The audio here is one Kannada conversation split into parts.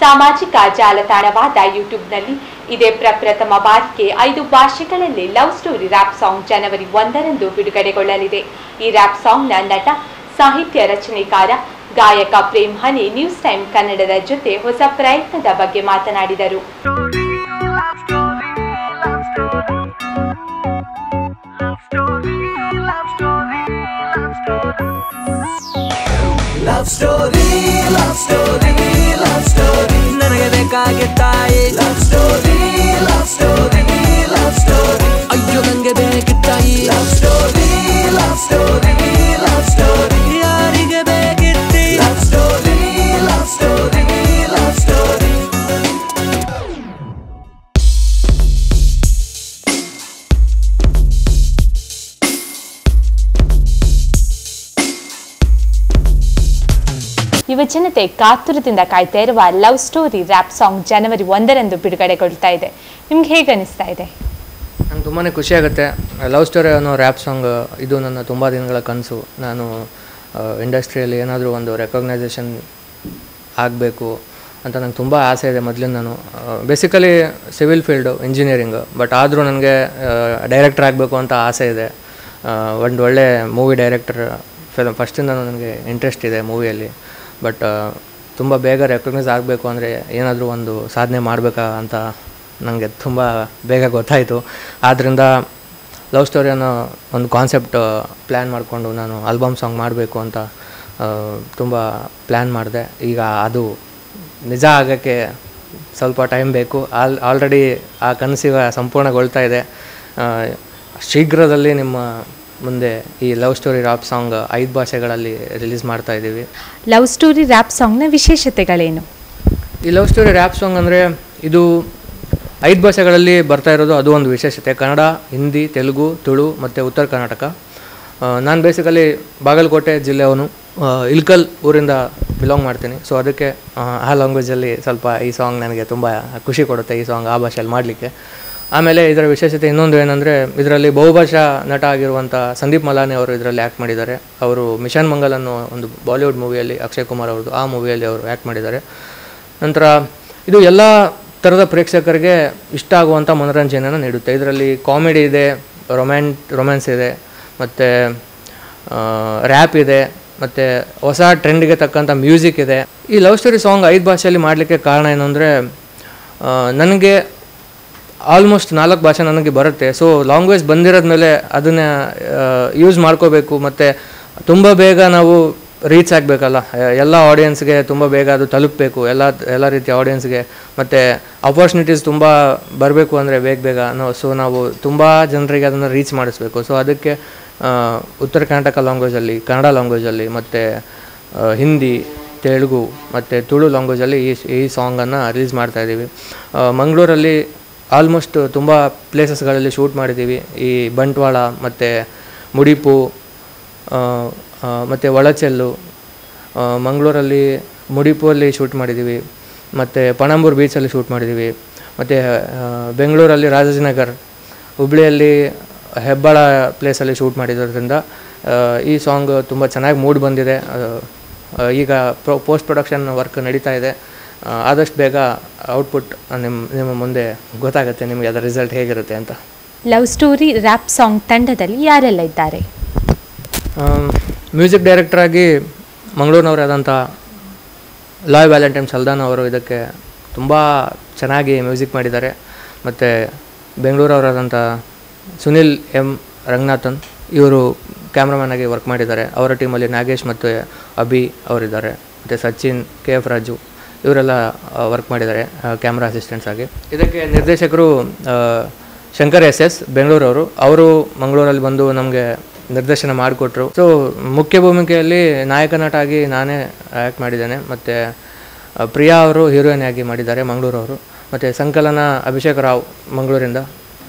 ಸಾಮಾಜಿಕ ಜಾಲತಾಣವಾದ ಯೂಟ್ಯೂಬ್ನಲ್ಲಿ ಇದೇ ಪ್ರಪ್ರಥಮ ಬಾರಿಗೆ 5 ಭಾಷೆಗಳಲ್ಲಿ ಲವ್ ಸ್ಟೋರಿ ರ್ಯಾಪ್ ಸಾಂಗ್ ಜನವರಿ 1ರಂದು ಬಿಡುಗಡೆಗೊಳ್ಳಲಿದೆ. ಈ ರ್ಯಾಪ್ ಸಾಂಗ್ನ ನಟ, ಸಾಹಿತ್ಯ ರಚನೆಕಾರ, ಗಾಯಕ ಪ್ರೇಮ್ ಹನಿ ನ್ಯೂಸ್ ಟೈಮ್ ಕನ್ನಡದ ಜೊತೆ ಹೊಸ ಪ್ರಯತ್ನದ ಬಗ್ಗೆ ಮಾತನಾಡಿದರು. Love story, love story, love story. ನನಗೆ ಬೇಕಾಗಿತ್ತಾಯಿ love story, love story, love story. ಅಯ್ಯೋ ನನಗೆ ಬೇಕಿತ್ತಾಯಿ love story, love story, love story. ಯಾರಿಗೆ ಬೇಕಿತ್ತಿ love story, love story, love story. ಯುವ ಜನತೆ ಕಾತುರದಿಂದ ಕಾಯ್ತಾ ಇರುವ ಲವ್ ಸ್ಟೋರಿ ರ್ಯಾಪ್ ಸಾಂಗ್ ಜನವರಿ 1ರಂದು ಬಿಡುಗಡೆಗೊಳ್ತಾ ಇದೆ. ನಿಮ್ಗೆ ಹೇಗೆ ಅನಿಸ್ತಾ ಇದೆ? ನಂಗೆ ತುಂಬಾ ಖುಷಿ ಆಗುತ್ತೆ. ಲವ್ ಸ್ಟೋರಿ ಅನ್ನೋ ರ್ಯಾಪ್ ಸಾಂಗ್ ಇದು ನನ್ನ ತುಂಬ ದಿನಗಳ ಕನಸು. ನಾನು ಇಂಡಸ್ಟ್ರಿಯಲ್ಲಿ ಏನಾದರೂ ಒಂದು ರೆಕಗ್ನೈಸೇಷನ್ ಆಗಬೇಕು ಅಂತ ನಂಗೆ ತುಂಬ ಆಸೆ ಇದೆ. ಮೊದಲಿಂದ ನಾನು basically civil field, engineering, but ಆದರೂ ನನಗೆ ಡೈರೆಕ್ಟರ್ ಆಗಬೇಕು ಅಂತ ಆಸೆ ಇದೆ. ಒಂದು ಒಳ್ಳೆ ಮೂವಿ ಡೈರೆಕ್ಟರ್ ಫಸ್ಟಿಂದ ನನಗೆ ಇಂಟ್ರೆಸ್ಟ್ ಇದೆ ಮೂವಿಯಲ್ಲಿ. ಬಟ್ ತುಂಬ ಬೇಗ ರೆಕಗ್ನೈಸ್ ಆಗಬೇಕು ಅಂದರೆ ಏನಾದರೂ ಒಂದು ಸಾಧನೆ ಮಾಡಬೇಕಾ ಅಂತ ನನಗೆ ತುಂಬ ಬೇಗ ಗೊತ್ತಾಯಿತು. ಆದ್ದರಿಂದ ಲವ್ ಸ್ಟೋರಿ ಅನ್ನೋ ಒಂದು ಕಾನ್ಸೆಪ್ಟ್ ಪ್ಲ್ಯಾನ್ ಮಾಡಿಕೊಂಡು ನಾನು ಆಲ್ಬಮ್ ಸಾಂಗ್ ಮಾಡಬೇಕು ಅಂತ ತುಂಬ ಪ್ಲ್ಯಾನ್ ಮಾಡಿದೆ. ಈಗ ಅದು ನಿಜ ಆಗೋಕ್ಕೆ ಸ್ವಲ್ಪ ಟೈಮ್ ಬೇಕು. ಆಲ್ರೆಡಿ ಆ ಕನಸಿಗ ಸಂಪೂರ್ಣಗೊಳ್ತಾ ಇದೆ. ಶೀಘ್ರದಲ್ಲಿ ನಿಮ್ಮ ಮುಂದೆ ಈ ಲವ್ ಸ್ಟೋರಿ ರ್ಯಾಪ್ ಸಾಂಗ್ 5 ಭಾಷೆಗಳಲ್ಲಿ ರಿಲೀಸ್ ಮಾಡ್ತಾ ಇದ್ದೀವಿ. ಲವ್ ಸ್ಟೋರಿ ರ್ಯಾಪ್ ಸಾಂಗ್ನ ವಿಶೇಷತೆಗಳೇನು? ಈ ಲವ್ ಸ್ಟೋರಿ ರ್ಯಾಪ್ ಸಾಂಗ್ ಅಂದರೆ ಇದು 5 ಭಾಷೆಗಳಲ್ಲಿ ಬರ್ತಾ ಇರೋದು, ಅದು ಒಂದು ವಿಶೇಷತೆ. ಕನ್ನಡ, ಹಿಂದಿ, ತೆಲುಗು, ತುಳು ಮತ್ತು ಉತ್ತರ ಕರ್ನಾಟಕ. ನಾನು ಬೇಸಿಕಲಿ ಬಾಗಲಕೋಟೆ ಜಿಲ್ಲೆಯವನು, ಇಲ್ಕಲ್ ಊರಿಂದ ಬಿಲಾಂಗ್ ಮಾಡ್ತೀನಿ. ಸೊ ಅದಕ್ಕೆ ಆ ಲ್ಯಾಂಗ್ವೇಜಲ್ಲಿ ಸ್ವಲ್ಪ ಈ ಸಾಂಗ್ ನನಗೆ ತುಂಬ ಖುಷಿ ಕೊಡುತ್ತೆ, ಈ ಸಾಂಗ್ ಆ ಭಾಷೆಯಲ್ಲಿ ಮಾಡಲಿಕ್ಕೆ. ಆಮೇಲೆ ಇದರ ವಿಶೇಷತೆ ಇನ್ನೊಂದು ಏನಂದರೆ, ಇದರಲ್ಲಿ ಬಹುಭಾಷಾ ನಟ ಆಗಿರುವಂಥ ಸಂದೀಪ್ ಮಲಾನಿ ಅವರು ಇದರಲ್ಲಿ ಆ್ಯಕ್ಟ್ ಮಾಡಿದ್ದಾರೆ. ಅವರು ಮಿಷನ್ ಮಂಗಲ್ ಅನ್ನೋ ಒಂದು ಬಾಲಿವುಡ್ ಮೂವಿಯಲ್ಲಿ, ಅಕ್ಷಯ್ ಕುಮಾರ್ ಅವ್ರದ್ದು ಆ ಮೂವಿಯಲ್ಲಿ ಅವರು ಆ್ಯಕ್ಟ್ ಮಾಡಿದ್ದಾರೆ. ನಂತರ ಇದು ಎಲ್ಲ ಥರದ ಪ್ರೇಕ್ಷಕರಿಗೆ ಇಷ್ಟ ಆಗುವಂಥ ಮನೋರಂಜನೆಯನ್ನು ನೀಡುತ್ತೆ. ಇದರಲ್ಲಿ ಕಾಮಿಡಿ ಇದೆ, ರೊಮ್ಯಾನ್ಸ್ ಇದೆ, ಮತ್ತು ರ್ಯಾಪ್ ಇದೆ, ಮತ್ತು ಹೊಸ ಟ್ರೆಂಡ್ಗೆ ತಕ್ಕಂಥ ಮ್ಯೂಸಿಕ್ ಇದೆ. ಈ ಲವ್ ಸ್ಟೋರಿ ಸಾಂಗ್ 5 ಭಾಷೆಯಲ್ಲಿ ಮಾಡಲಿಕ್ಕೆ ಕಾರಣ ಏನು ಅಂದರೆ, ನನಗೆ ಆಲ್ಮೋಸ್ಟ್ 4 ಭಾಷೆ ನನಗೆ ಬರುತ್ತೆ. ಸೊ ಲ್ಯಾಂಗ್ವೇಜ್ ಬಂದಿರೋದ ಮೇಲೆ ಅದನ್ನು ಯೂಸ್ ಮಾಡ್ಕೋಬೇಕು. ಮತ್ತು ತುಂಬ ಬೇಗ ನಾವು ರೀಚ್ ಆಗಬೇಕಲ್ಲ, ಎಲ್ಲ ಆಡಿಯನ್ಸ್ಗೆ ತುಂಬ ಬೇಗ ಅದು ತಲುಪಬೇಕು, ಎಲ್ಲ ರೀತಿಯ ಆಡಿಯನ್ಸ್ಗೆ. ಮತ್ತು ಅಪರ್ಚುನಿಟೀಸ್ ತುಂಬ ಬರಬೇಕು ಅಂದರೆ ಬೇಗ ಸೊ ನಾವು ತುಂಬ ಜನರಿಗೆ ಅದನ್ನು ರೀಚ್ ಮಾಡಿಸ್ಬೇಕು. ಸೊ ಅದಕ್ಕೆ ಉತ್ತರ ಕರ್ನಾಟಕ ಲ್ಯಾಂಗ್ವೇಜಲ್ಲಿ, ಕನ್ನಡ ಲ್ಯಾಂಗ್ವೇಜಲ್ಲಿ, ಮತ್ತು ಹಿಂದಿ, ತೆಲುಗು ಮತ್ತು ತುಳು ಲ್ಯಾಂಗ್ವೇಜಲ್ಲಿ ಈ ಸಾಂಗನ್ನು ರಿಲೀಸ್ ಮಾಡ್ತಾಯಿದ್ದೀವಿ. ಮಂಗಳೂರಲ್ಲಿ ಆಲ್ಮೋಸ್ಟ್ ತುಂಬ ಪ್ಲೇಸಸ್ಗಳಲ್ಲಿ ಶೂಟ್ ಮಾಡಿದ್ದೀವಿ. ಈ ಬಂಟ್ವಾಳ ಮತ್ತು ಮುಡಿಪು ಮತ್ತು ಒಳಚೆಲ್ಲು, ಮಂಗಳೂರಲ್ಲಿ ಮುಡಿಪುವಲ್ಲಿ ಶೂಟ್ ಮಾಡಿದ್ದೀವಿ, ಮತ್ತು ಪಣಂಬೂರು ಬೀಚಲ್ಲಿ ಶೂಟ್ ಮಾಡಿದ್ದೀವಿ, ಮತ್ತು ಬೆಂಗಳೂರಲ್ಲಿ ರಾಜಾಜಿನಗರ್, ಹುಬ್ಳಿಯಲ್ಲಿ ಹೆಬ್ಬಾಳ ಪ್ಲೇಸಲ್ಲಿ ಶೂಟ್ ಮಾಡಿರೋದ್ರಿಂದ ಈ ಸಾಂಗ್ ತುಂಬ ಚೆನ್ನಾಗಿ ಮೂಡ್ ಬಂದಿದೆ. ಈಗ ಪೋಸ್ಟ್ ಪ್ರೊಡಕ್ಷನ್ ವರ್ಕ್ ನಡೀತಾ ಇದೆ. ಆದಷ್ಟು ಬೇಗ ಔಟ್ಪುಟ್ ನಿಮ್ಮ ಮುಂದೆ ಗೊತ್ತಾಗುತ್ತೆ, ನಿಮಗೆ ಅದರ ರಿಸಲ್ಟ್ ಹೇಗಿರುತ್ತೆ ಅಂತ. ಲವ್ ಸ್ಟೋರಿ ರ್ಯಾಪ್ ಸಾಂಗ್ ತಂಡದಲ್ಲಿ ಯಾರೆಲ್ಲ ಇದ್ದಾರೆ? ಮ್ಯೂಸಿಕ್ ಡೈರೆಕ್ಟರಾಗಿ ಮಂಗಳೂರಿನವರಾದಂಥ ಲಾಯ್ ವ್ಯಾಲೆಂಟೈನ್ ಸಲ್ದಾನ್ ಅವರು ಇದಕ್ಕೆ ತುಂಬ ಚೆನ್ನಾಗಿ ಮ್ಯೂಸಿಕ್ ಮಾಡಿದ್ದಾರೆ. ಮತ್ತು ಬೆಂಗಳೂರವರಾದಂಥ ಸುನಿಲ್ ಎಂ ರಂಗನಾಥನ್ ಇವರು ಕ್ಯಾಮ್ರಾಮನ್ ಆಗಿ ವರ್ಕ್ ಮಾಡಿದ್ದಾರೆ. ಅವರ ಟೀಮಲ್ಲಿ ನಾಗೇಶ್ ಮತ್ತು ಅಭಿ ಅವರಿದ್ದಾರೆ. ಮತ್ತು ಸಚಿನ್, KF ರಾಜು ಇವರೆಲ್ಲ ವರ್ಕ್ ಮಾಡಿದ್ದಾರೆ ಕ್ಯಾಮ್ರಾ ಅಸಿಸ್ಟೆಂಟ್ಸ್ ಆಗಿ. ಇದಕ್ಕೆ ನಿರ್ದೇಶಕರು ಶಂಕರ್ SS ಬೆಂಗಳೂರವರು. ಅವರು ಮಂಗಳೂರಲ್ಲಿ ಬಂದು ನಮಗೆ ನಿರ್ದೇಶನ ಮಾಡಿಕೊಟ್ರು. ಸೊ ಮುಖ್ಯ ಭೂಮಿಕೆಯಲ್ಲಿ ನಾಯಕ ನಟ ಆಗಿ ನಾನೇ ಆ್ಯಕ್ಟ್ ಮಾಡಿದ್ದೇನೆ. ಮತ್ತು ಪ್ರಿಯಾ ಅವರು ಹೀರೋಯಿನ್ ಆಗಿ ಮಾಡಿದ್ದಾರೆ ಮಂಗಳೂರವರು. ಮತ್ತು ಸಂಕಲನ ಅಭಿಷೇಕ್ ರಾವ್ ಮಂಗಳೂರಿಂದ.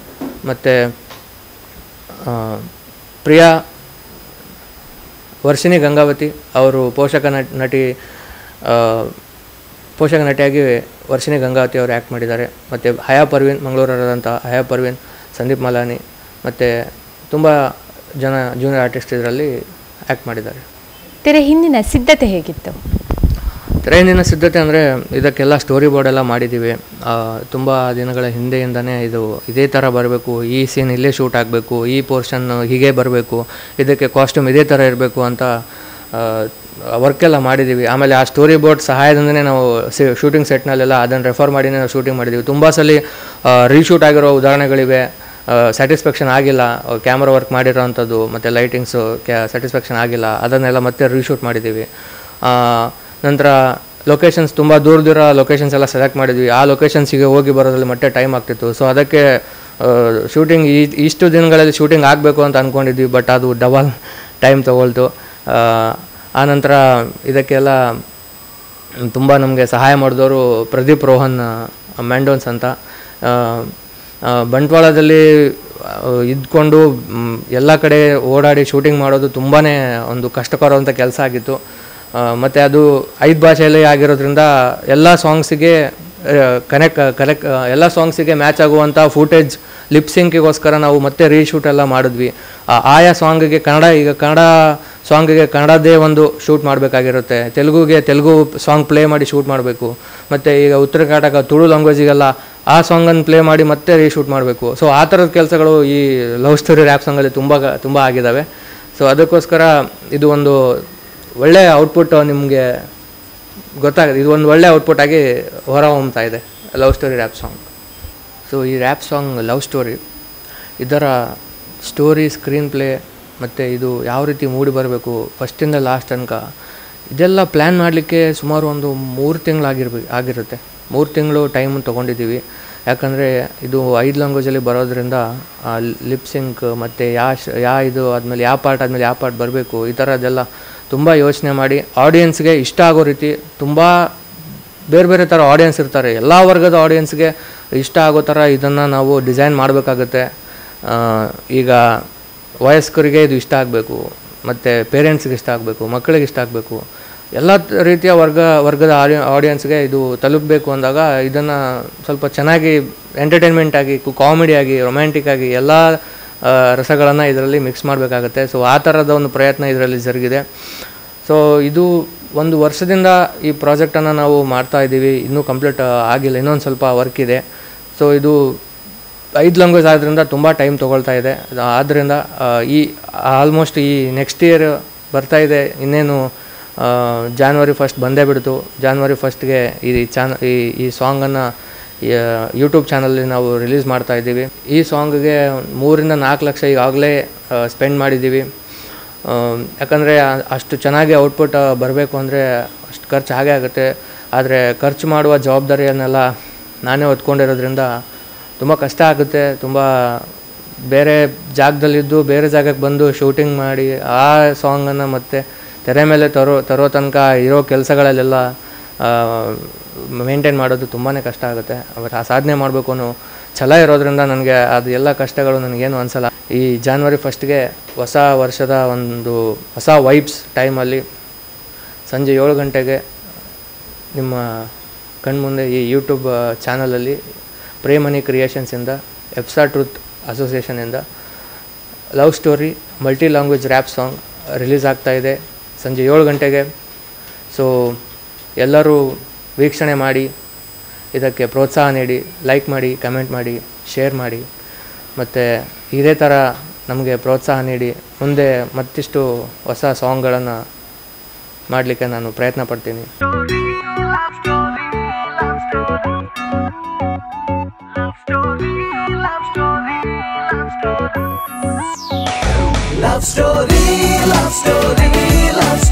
ಮತ್ತು ಪ್ರಿಯಾ ವರ್ಷಿಣಿ ಗಂಗಾವತಿ ಅವರು ಪೋಷಕ ನಟಿಯಾಗಿ ವರ್ಷಿಣಿ ಗಂಗಾವತಿ ಅವರು ಆ್ಯಕ್ಟ್ ಮಾಡಿದ್ದಾರೆ. ಮತ್ತು ಹಯಾ ಪರ್ವೀನ್, ಮಂಗಳೂರವರಾದಂಥ ಹಯಾ ಪರ್ವೀನ್, ಸಂದೀಪ್ ಮಲಾನಿ ಮತ್ತು ತುಂಬ ಜನ ಜೂನಿಯರ್ ಆರ್ಟಿಸ್ಟ್ ಇದರಲ್ಲಿ ಆ್ಯಕ್ಟ್ ಮಾಡಿದ್ದಾರೆ. ತೆರೆ ಹಿಂದಿನ ಸಿದ್ಧತೆ ಹೇಗಿತ್ತು? ಟ್ರೈನಿನ ಸಿದ್ಧತೆ ಅಂದರೆ ಇದಕ್ಕೆಲ್ಲ ಸ್ಟೋರಿ ಬೋರ್ಡ್ ಎಲ್ಲ ಮಾಡಿದ್ದೀವಿ. ತುಂಬ ದಿನಗಳ ಹಿಂದೆಯಿಂದನೇ ಇದೇ ಥರ ಬರಬೇಕು, ಈ ಸೀನ್ ಇಲ್ಲೇ ಶೂಟ್ ಆಗಬೇಕು, ಈ ಪೋರ್ಷನ್ ಹೀಗೆ ಬರಬೇಕು, ಇದಕ್ಕೆ ಕಾಸ್ಟ್ಯೂಮ್ ಇದೇ ಥರ ಇರಬೇಕು ಅಂತ ವರ್ಕೆಲ್ಲ ಮಾಡಿದ್ದೀವಿ. ಆಮೇಲೆ ಆ ಸ್ಟೋರಿ ಬೋರ್ಡ್ ಸಹಾಯದಿಂದನೇ ನಾವು ಶೂಟಿಂಗ್ ಸೆಟ್ನಲ್ಲೆಲ್ಲ ಅದನ್ನು ರೆಫರ್ ಮಾಡಿನೇ ನಾವು ಶೂಟಿಂಗ್ ಮಾಡಿದ್ದೀವಿ. ತುಂಬ ಸಲ ರೀಶೂಟ್ ಆಗಿರೋ ಉದಾಹರಣೆಗಳಿವೆ. ಸ್ಯಾಟಿಸ್ಫ್ಯಾಕ್ಷನ್ ಆಗಿಲ್ಲ, ಕ್ಯಾಮ್ರಾ ವರ್ಕ್ ಮಾಡಿರೋ ಅಂಥದ್ದು ಮತ್ತು ಲೈಟಿಂಗ್ಸು ಸ್ಯಾಟಿಸ್ಫ್ಯಾಕ್ಷನ್ ಆಗಿಲ್ಲ, ಅದನ್ನೆಲ್ಲ ಮತ್ತೆ ರೀಶೂಟ್ ಮಾಡಿದ್ದೀವಿ. ನಂತರ ಲೊಕೇಶನ್ಸ್ ತುಂಬ ದೂರ ಲೊಕೇಶನ್ಸ್ ಎಲ್ಲ ಸೆಲೆಕ್ಟ್ ಮಾಡಿದ್ವಿ. ಆ ಲೊಕೇಶನ್ಸಿಗೆ ಹೋಗಿ ಬರೋದ್ರಲ್ಲಿ ಮತ್ತೆ ಟೈಮ್ ಆಗ್ತಿತ್ತು. ಸೊ ಅದಕ್ಕೆ ಶೂಟಿಂಗ್ ಇಷ್ಟು ದಿನಗಳಲ್ಲಿ ಶೂಟಿಂಗ್ ಆಗಬೇಕು ಅಂತ ಅಂದ್ಕೊಂಡಿದ್ವಿ, ಬಟ್ ಅದು ಡಬಲ್ ಟೈಮ್ ತೊಗೊಳ್ತು. ಆನಂತರ ಇದಕ್ಕೆಲ್ಲ ತುಂಬ ನಮಗೆ ಸಹಾಯ ಮಾಡಿದವರು ಪ್ರದೀಪ್ ರೋಹನ್ ಮ್ಯಾಂಡೋನ್ಸ್ ಅಂತ. ಬಂಟ್ವಾಳದಲ್ಲಿ ಇದ್ಕೊಂಡು ಎಲ್ಲ ಕಡೆ ಓಡಾಡಿ ಶೂಟಿಂಗ್ ಮಾಡೋದು ತುಂಬಾ ಒಂದು ಕಷ್ಟಕರವಂಥ ಕೆಲಸ ಆಗಿತ್ತು. ಮತ್ತು ಅದು 5 ಭಾಷೆಯಲ್ಲಿ ಆಗಿರೋದ್ರಿಂದ ಎಲ್ಲ ಸಾಂಗ್ಸಿಗೆ ಎಲ್ಲ ಸಾಂಗ್ಸಿಗೆ ಮ್ಯಾಚ್ ಆಗುವಂಥ ಫೂಟೇಜ್ ಲಿಪ್ಸಿಂಕಿಗೋಸ್ಕರ ನಾವು ಮತ್ತೆ ರೀಶೂಟ್ ಎಲ್ಲ ಮಾಡಿದ್ವಿ. ಆಯಾ ಸಾಂಗಿಗೆ ಕನ್ನಡ ಸಾಂಗಿಗೆ ಕನ್ನಡದೇ ಒಂದು ಶೂಟ್ ಮಾಡಬೇಕಾಗಿರುತ್ತೆ, ತೆಲುಗು ಸಾಂಗ್ ಪ್ಲೇ ಮಾಡಿ ಶೂಟ್ ಮಾಡಬೇಕು. ಮತ್ತು ಈಗ ಉತ್ತರ ಕರ್ನಾಟಕ ತುಳು ಲ್ಯಾಂಗ್ವೇಜಿಗೆಲ್ಲ ಆ ಸಾಂಗನ್ನು ಪ್ಲೇ ಮಾಡಿ ಮತ್ತೆ ರೀಶೂಟ್ ಮಾಡಬೇಕು. ಸೊ ಆ ಥರದ ಕೆಲಸಗಳು ಈ ಲವ್ ಸ್ಟೋರಿ ರ್ಯಾಪ್ ಸಾಂಗಲ್ಲಿ ತುಂಬ ಆಗಿದ್ದಾವೆ. ಸೊ ಅದಕ್ಕೋಸ್ಕರ ಇದು ಒಂದು ಒಳ್ಳೆಯ ಔಟ್ಪುಟ್ ನಿಮಗೆ ಗೊತ್ತಾಗುತ್ತೆ. ಇದು ಒಂದು ಒಳ್ಳೆಯ ಔಟ್ಪುಟ್ ಆಗಿ ಹೊರಹೊಮ್ತಾ ಇದೆ love story rap song. So ಈ ರ್ಯಾಪ್ ಸಾಂಗ್ ಲವ್ ಸ್ಟೋರಿ, ಇದರ ಸ್ಟೋರಿ, ಸ್ಕ್ರೀನ್ ಪ್ಲೇ ಮತ್ತು ಇದು ಯಾವ ರೀತಿ ಮೂಡಿ ಬರಬೇಕು ಫಸ್ಟಿಂದ ಲಾಸ್ಟ್ ತನಕ, ಇದೆಲ್ಲ ಪ್ಲ್ಯಾನ್ ಮಾಡಲಿಕ್ಕೆ ಸುಮಾರು ಒಂದು 3 ತಿಂಗಳು ಆಗಿರುತ್ತೆ. 3 ತಿಂಗಳು ಟೈಮ್ ತೊಗೊಂಡಿದ್ದೀವಿ. ಯಾಕಂದರೆ ಇದು 5 ಲ್ಯಾಂಗ್ವೇಜಲ್ಲಿ ಬರೋದ್ರಿಂದ ಲಿಪ್ಸಿಂಕ್ ಮತ್ತು ಇದು ಆದಮೇಲೆ ಯಾವ ಪಾರ್ಟ್ ಬರಬೇಕು, ಈ ಥರದ್ದೆಲ್ಲ ತುಂಬ ಯೋಚನೆ ಮಾಡಿ ಆಡಿಯನ್ಸ್ಗೆ ಇಷ್ಟ ಆಗೋ ರೀತಿ, ತುಂಬ ಬೇರೆ ಥರ ಆಡಿಯನ್ಸ್ ಇರ್ತಾರೆ, ಎಲ್ಲ ವರ್ಗದ ಆಡಿಯನ್ಸ್ಗೆ ಇಷ್ಟ ಆಗೋ ಥರ ಇದನ್ನು ನಾವು ಡಿಸೈನ್ ಮಾಡಬೇಕಾಗತ್ತೆ. ಈಗ ವಯಸ್ಕರಿಗೆ ಇದು ಇಷ್ಟ ಆಗಬೇಕು, ಮತ್ತು ಪೇರೆಂಟ್ಸ್ಗೆ ಇಷ್ಟ ಆಗಬೇಕು, ಮಕ್ಕಳಿಗೆ ಇಷ್ಟ ಆಗಬೇಕು, ಎಲ್ಲ ರೀತಿಯ ವರ್ಗದ ಆಡಿಯನ್ಸ್ಗೆ ಇದು ತಲುಪಬೇಕು ಅಂದಾಗ ಇದನ್ನು ಸ್ವಲ್ಪ ಚೆನ್ನಾಗಿ ಎಂಟರ್ಟೈನ್ಮೆಂಟ್ ಆಗಿ, ಕಾಮಿಡಿಯಾಗಿ, ರೊಮ್ಯಾಂಟಿಕ್ ಆಗಿ ಎಲ್ಲ ರಸಗಳನ್ನು ಇದರಲ್ಲಿ ಮಿಕ್ಸ್ ಮಾಡಬೇಕಾಗತ್ತೆ. ಸೊ ಆ ಥರದ ಒಂದು ಪ್ರಯತ್ನ ಇದರಲ್ಲಿ ಜರುಗಿದೆ. ಸೊ ಇದು 1 ವರ್ಷದಿಂದ ಈ ಪ್ರಾಜೆಕ್ಟನ್ನು ನಾವು ಮಾಡ್ತಾಯಿದ್ದೀವಿ. ಇನ್ನೂ ಕಂಪ್ಲೀಟ್ ಆಗಿಲ್ಲ, ಇನ್ನೊಂದು ಸ್ವಲ್ಪ ವರ್ಕ್ ಇದೆ. ಸೊ ಇದು 5 ಲ್ಯಾಂಗ್ವೇಜ್ ಆದ್ದರಿಂದ ತುಂಬ ಟೈಮ್ ತೊಗೊಳ್ತಾ ಇದೆ. ಆದ್ದರಿಂದ ಆಲ್ಮೋಸ್ಟ್ ಈ ನೆಕ್ಸ್ಟ್ ಇಯರ್ ಬರ್ತಾಯಿದೆ. ಇನ್ನೇನು January 1 ಬಂದೇ ಬಿಡ್ತು. January 1ಗೆ ಈ ಸಾಂಗನ್ನು ಯೂಟ್ಯೂಬ್ ಚಾನಲಲ್ಲಿ ನಾವು ರಿಲೀಸ್ ಮಾಡ್ತಾಯಿದ್ದೀವಿ. ಈ ಸಾಂಗ್ಗೆ 3 ರಿಂದ 4 ಲಕ್ಷ ಈಗಾಗಲೇ ಸ್ಪೆಂಡ್ ಮಾಡಿದ್ದೀವಿ. ಯಾಕಂದರೆ ಅಷ್ಟು ಚೆನ್ನಾಗಿ ಔಟ್ಪುಟ್ ಬರಬೇಕು ಅಂದರೆ ಅಷ್ಟು ಖರ್ಚು ಹಾಗೇ ಆಗುತ್ತೆ. ಆದರೆ ಖರ್ಚು ಮಾಡುವ ಜವಾಬ್ದಾರಿಯನ್ನೆಲ್ಲ ನಾನೇ ಹೊತ್ಕೊಂಡಿರೋದ್ರಿಂದ ತುಂಬ ಕಷ್ಟ ಆಗುತ್ತೆ. ತುಂಬ ಬೇರೆ ಜಾಗದಲ್ಲಿದ್ದು ಬೇರೆ ಜಾಗಕ್ಕೆ ಬಂದು ಶೂಟಿಂಗ್ ಮಾಡಿ ಆ ಸಾಂಗನ್ನು ಮತ್ತೆ ತೆರೆ ಮೇಲೆ ತರೋ ತನಕ ಇರೋ ಕೆಲಸಗಳಲ್ಲೆಲ್ಲ ಮೇಂಟೈನ್ ಮಾಡೋದು ತುಂಬಾ ಕಷ್ಟ ಆಗುತ್ತೆ. ಬಟ್ ಆ ಸಾಧನೆ ಮಾಡಬೇಕು ಅನ್ನೋ ಛಲ ಇರೋದ್ರಿಂದ ನನಗೆ ಅದು ಎಲ್ಲ ಕಷ್ಟಗಳು ನನಗೇನು ಅನಿಸಲ್ಲ. ಈ January 1ಗೆ ಹೊಸ ವರ್ಷದ ಒಂದು ಹೊಸ ವೈಬ್ಸ್ ಟೈಮಲ್ಲಿ ಸಂಜೆ 7 ಗಂಟೆಗೆ ನಿಮ್ಮ ಕಣ್ಮುಂದೆ ಈ ಯೂಟ್ಯೂಬ್ ಚಾನಲಲ್ಲಿ ಪ್ರೇಮನಿ ಕ್ರಿಯೇಷನ್ಸಿಂದ ಎಪ್ಸಾ ಟ್ರೂತ್ ಅಸೋಸಿಯೇಷನಿಂದ love story multi language rap song release ಆಗ್ತಾಯಿದೆ ಸಂಜೆ 7 ಗಂಟೆಗೆ. ಸೊ ಎಲ್ಲರೂ ವೀಕ್ಷಣೆ ಮಾಡಿ, ಇದಕ್ಕೆ ಪ್ರೋತ್ಸಾಹ ನೀಡಿ, ಲೈಕ್ ಮಾಡಿ, ಕಮೆಂಟ್ ಮಾಡಿ, ಶೇರ್ ಮಾಡಿ, ಮತ್ತು ಇದೇ ಥರ ನಮಗೆ ಪ್ರೋತ್ಸಾಹ ನೀಡಿ ಮುಂದೆ ಮತ್ತಿಷ್ಟು ಹೊಸ ಸಾಂಗ್ಗಳನ್ನು ಮಾಡಲಿಕ್ಕೆ ನಾನು ಪ್ರಯತ್ನ ಪಡ್ತೀನಿ. Love story, love story, love story.